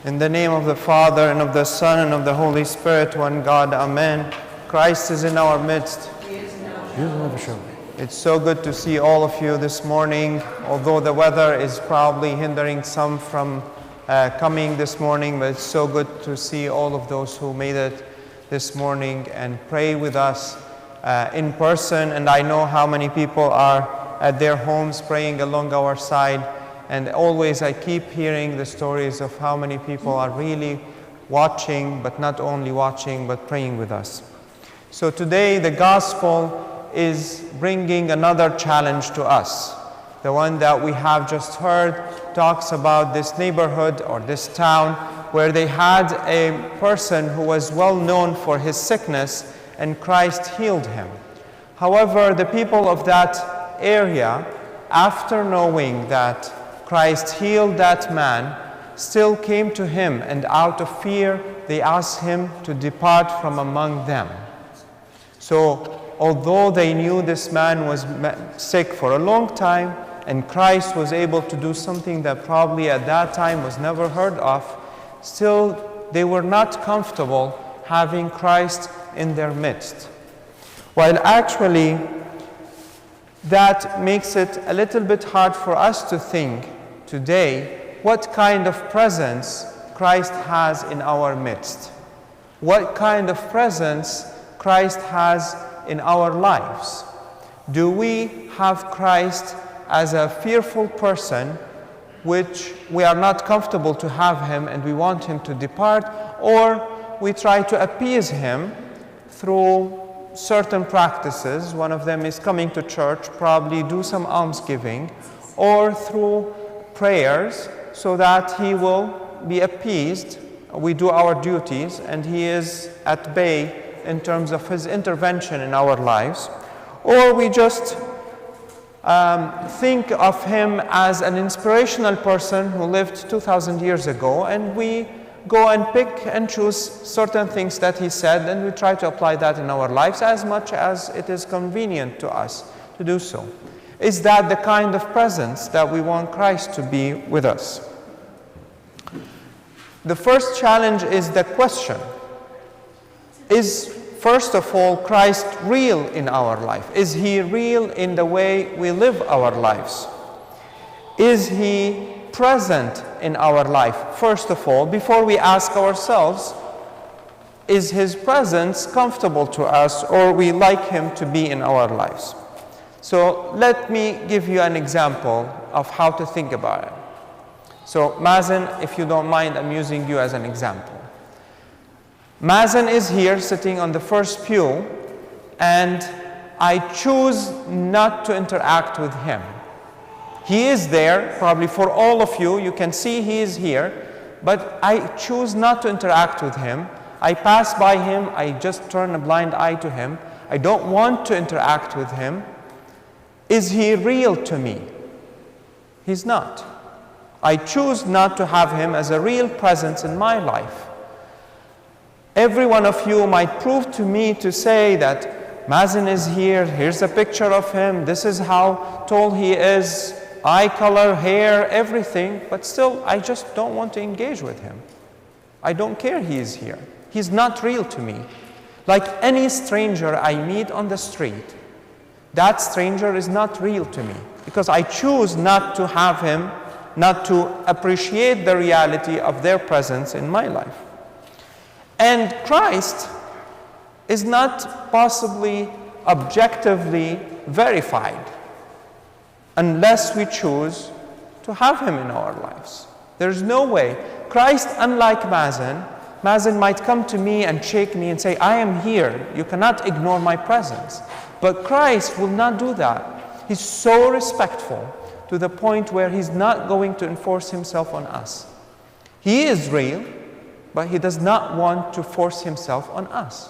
In the name of the Father, and of the Son, and of the Holy Spirit, one God, Amen. Christ is in our midst. It's so good to see all of you this morning, although the weather is probably hindering some from coming this morning, but it's so good to see all of those who made it this morning and pray with us in person. And I know how many people are at their homes praying along our side. And always I keep hearing the stories of how many people are really watching, but not only watching, but praying with us. So today the gospel is bringing another challenge to us. The one that we have just heard talks about this neighborhood or this town where they had a person who was well known for his sickness, and Christ healed him. However, the people of that area, after knowing that Christ healed that man, still came to him, and out of fear they asked him to depart from among them. So although they knew this man was sick for a long time, and Christ was able to do something that probably at that time was never heard of, still they were not comfortable having Christ in their midst. While actually that makes it a little bit hard for us to think today what kind of presence Christ has in our midst. What kind of presence Christ has in our lives. Do we have Christ as a fearful person, which we are not comfortable to have him and we want him to depart, or we try to appease him through certain practices? One of them is coming to church, probably do some almsgiving, or through prayers so that he will be appeased. We do our duties and he is at bay in terms of his intervention in our lives. Or we just think of him as an inspirational person who lived 2,000 years ago, and we go and pick and choose certain things that he said, and we try to apply that in our lives as much as it is convenient to us to do so. Is that the kind of presence that we want Christ to be with us? The first challenge is the question. Is, first of all, Christ real in our life? Is he real in the way we live our lives? Is he present in our life, first of all, before we ask ourselves, is his presence comfortable to us, or we like him to be in our lives? So let me give you an example of how to think about it. So Mazen, if you don't mind, I'm using you as an example. Mazen is here sitting on the first pew, and I choose not to interact with him. He is there, probably for all of you, you can see he is here, but I choose not to interact with him. I pass by him, I just turn a blind eye to him. I don't want to interact with him. Is he real to me? He's not. I choose not to have him as a real presence in my life. Every one of you might prove to me to say that Mazen is here, here's a picture of him, this is how tall he is, eye color, hair, everything, but still I just don't want to engage with him. I don't care he is here. He's not real to me. Like any stranger I meet on the street, that stranger is not real to me because I choose not to have him, not to appreciate the reality of their presence in my life. And Christ is not possibly objectively verified unless we choose to have him in our lives. There's no way. Christ, unlike Mazen might come to me and shake me and say, I am here. You cannot ignore my presence. But Christ will not do that. He's so respectful to the point where he's not going to enforce himself on us. He is real, but he does not want to force himself on us.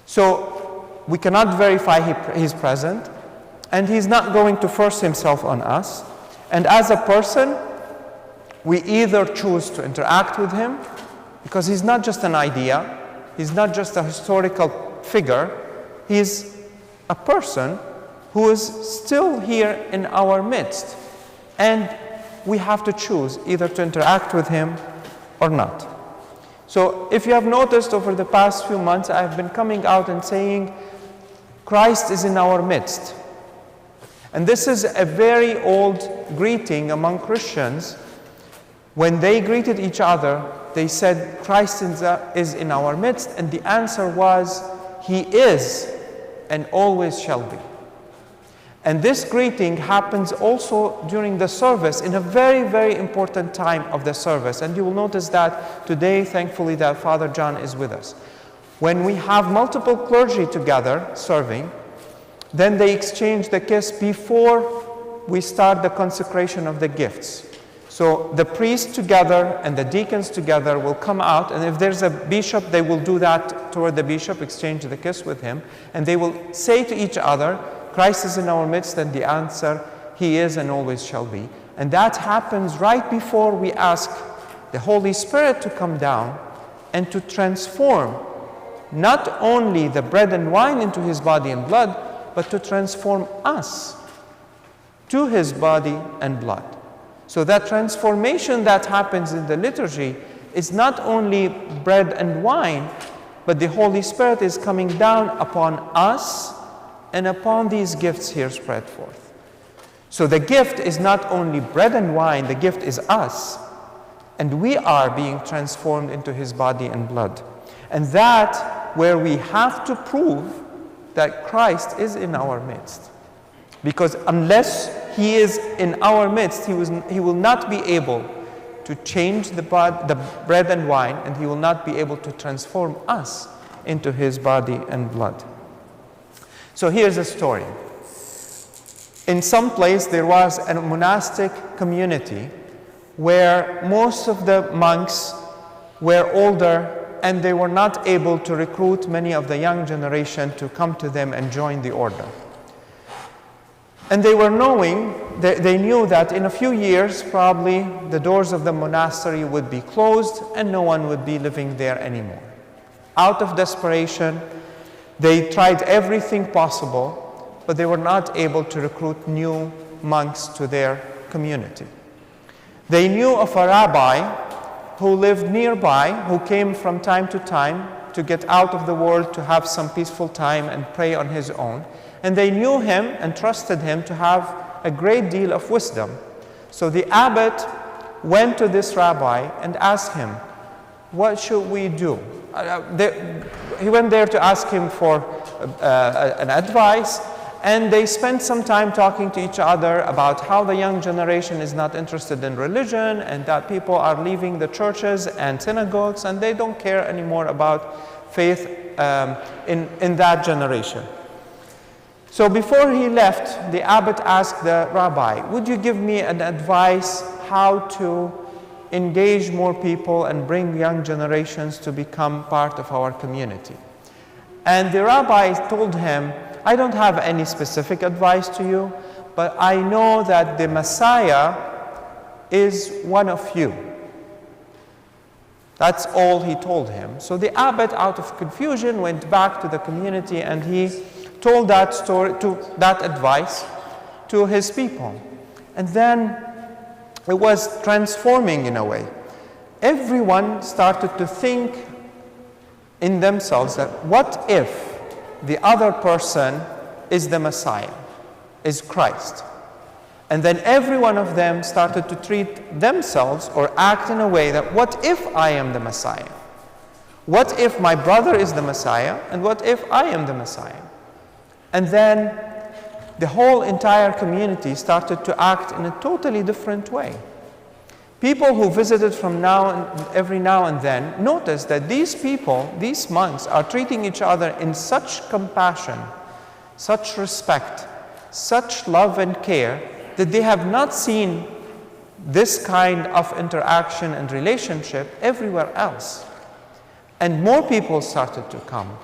So we cannot verify he's present, and he's not going to force himself on us. And as a person, we either choose to interact with him, because he's not just an idea, he's not just a historical figure, he's a person who is still here in our midst. And we have to choose either to interact with him or not? So if you have noticed over the past few months, I have been coming out and saying, Christ is in our midst. And this is a very old greeting among Christians. When they greeted each other, they said, Christ is in our midst. And the answer was, He is and always shall be. And this greeting happens also during the service in a very, very important time of the service. And you will notice that today, thankfully, that Father John is with us. When we have multiple clergy together serving, then they exchange the kiss before we start the consecration of the gifts. So the priests together and the deacons together will come out, and if there's a bishop, they will do that toward the bishop, exchange the kiss with him, and they will say to each other, Christ is in our midst, and the answer, He is and always shall be. And that happens right before we ask the Holy Spirit to come down and to transform not only the bread and wine into His body and blood, but to transform us to His body and blood. So that transformation that happens in the liturgy is not only bread and wine, but the Holy Spirit is coming down upon us and upon these gifts here spread forth. So the gift is not only bread and wine, the gift is us. And we are being transformed into His body and blood. And that where we have to prove that Christ is in our midst. Because unless He is in our midst, He will not be able to change the bread and wine, and He will not be able to transform us into His body and blood. So here's a story. In some place there was a monastic community where most of the monks were older and they were not able to recruit many of the young generation to come to them and join the order. And they knew that in a few years probably the doors of the monastery would be closed and no one would be living there anymore. Out of desperation, they tried everything possible, but they were not able to recruit new monks to their community. They knew of a rabbi who lived nearby, who came from time to get out of the world, to have some peaceful time and pray on his own. And they knew him and trusted him to have a great deal of wisdom. So the abbot went to this rabbi and asked him, what should we do? He went there to ask him for an advice, and they spent some time talking to each other about how the young generation is not interested in religion and that people are leaving the churches and synagogues and they don't care anymore about faith in that generation. So before he left, the abbot asked the rabbi, would you give me an advice how to engage more people and bring young generations to become part of our community? And the rabbi told him, I don't have any specific advice to you, but I know that the Messiah is one of you. That's all he told him. So the abbot, out of confusion, went back to the community and he told that advice to his people. And then it was transforming in a way. Everyone started to think in themselves that what if the other person is the Messiah, is Christ? And then every one of them started to treat themselves or act in a way that what if I am the Messiah? What if my brother is the Messiah? And what if I am the Messiah? And then the whole entire community started to act in a totally different way. People who visited from every now and then noticed that these people, these monks, are treating each other in such compassion, such respect, such love and care, that they have not seen this kind of interaction and relationship everywhere else. And more people started to come,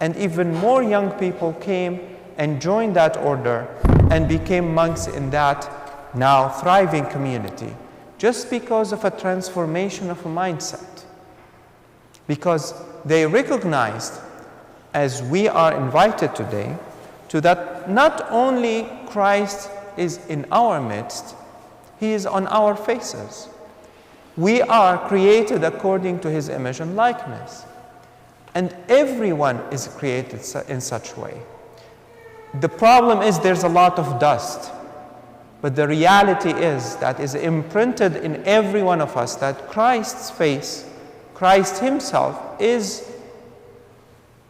and even more young people came and joined that order and became monks in that now thriving community, just because of a transformation of a mindset. Because they recognized, as we are invited today, to that not only Christ is in our midst, He is on our faces. We are created according to His image and likeness. And everyone is created in such a way. The problem is there's a lot of dust. But the reality is that is imprinted in every one of us that Christ's face, Christ Himself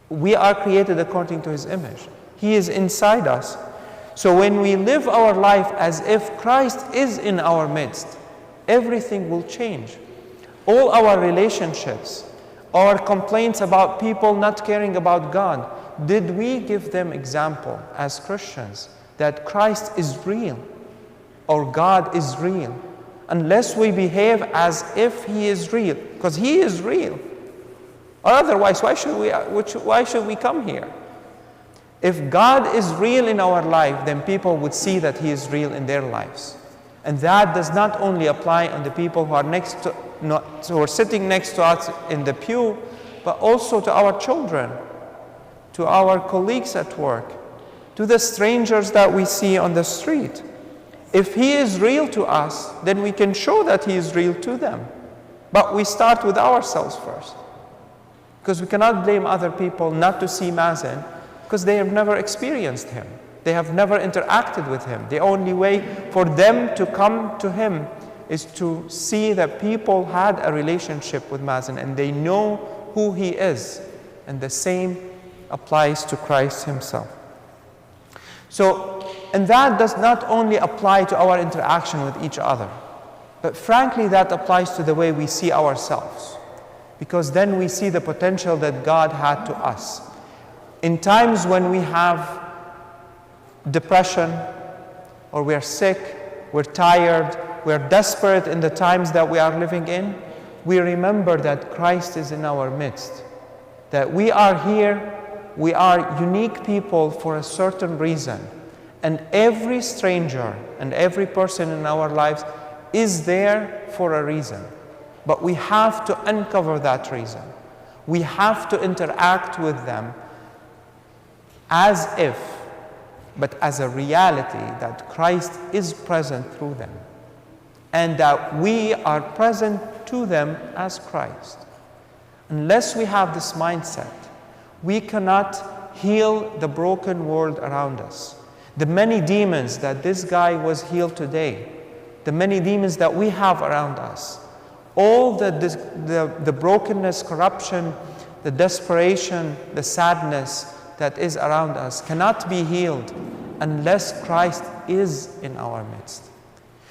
we are created according to His image. He is inside us. So when we live our life as if Christ is in our midst, everything will change. All our relationships, our complaints about people not caring about God, did we give them example as Christians that Christ is real or God is real? Unless we behave as if He is real, because He is real. Or otherwise, why should we come here? If God is real in our life, then people would see that He is real in their lives. And that does not only apply on the people who are sitting next to us in the pew, but also to our children, to our colleagues at work, to the strangers that we see on the street. If He is real to us, then we can show that He is real to them. But we start with ourselves first. Because we cannot blame other people not to see Mazen, because they have never experienced Him. They have never interacted with Him. The only way for them to come to Him is to see that people had a relationship with Mazen and they know who He is. And the same applies to Christ Himself. And that does not only apply to our interaction with each other, but frankly that applies to the way we see ourselves. Because then we see the potential that God had to us. In times when we have depression, or we're sick, we're tired, we're desperate in the times that we are living in, we remember that Christ is in our midst. That we are here, we are unique people for a certain reason. And every stranger and every person in our lives is there for a reason. But we have to uncover that reason. We have to interact with them as if, but as a reality that Christ is present through them. And that we are present to them as Christ. Unless we have this mindset, we cannot heal the broken world around us. The many demons that this guy was healed today, the many demons that we have around us, all the brokenness, corruption, the desperation, the sadness that is around us cannot be healed unless Christ is in our midst.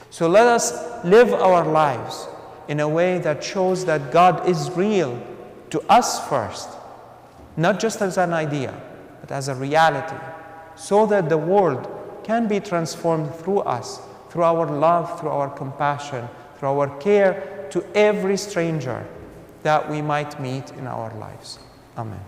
So let us live our lives in a way that shows that God is real to us first, not just as an idea, but as a reality, so that the world can be transformed through us, through our love, through our compassion, through our care to every stranger that we might meet in our lives. Amen.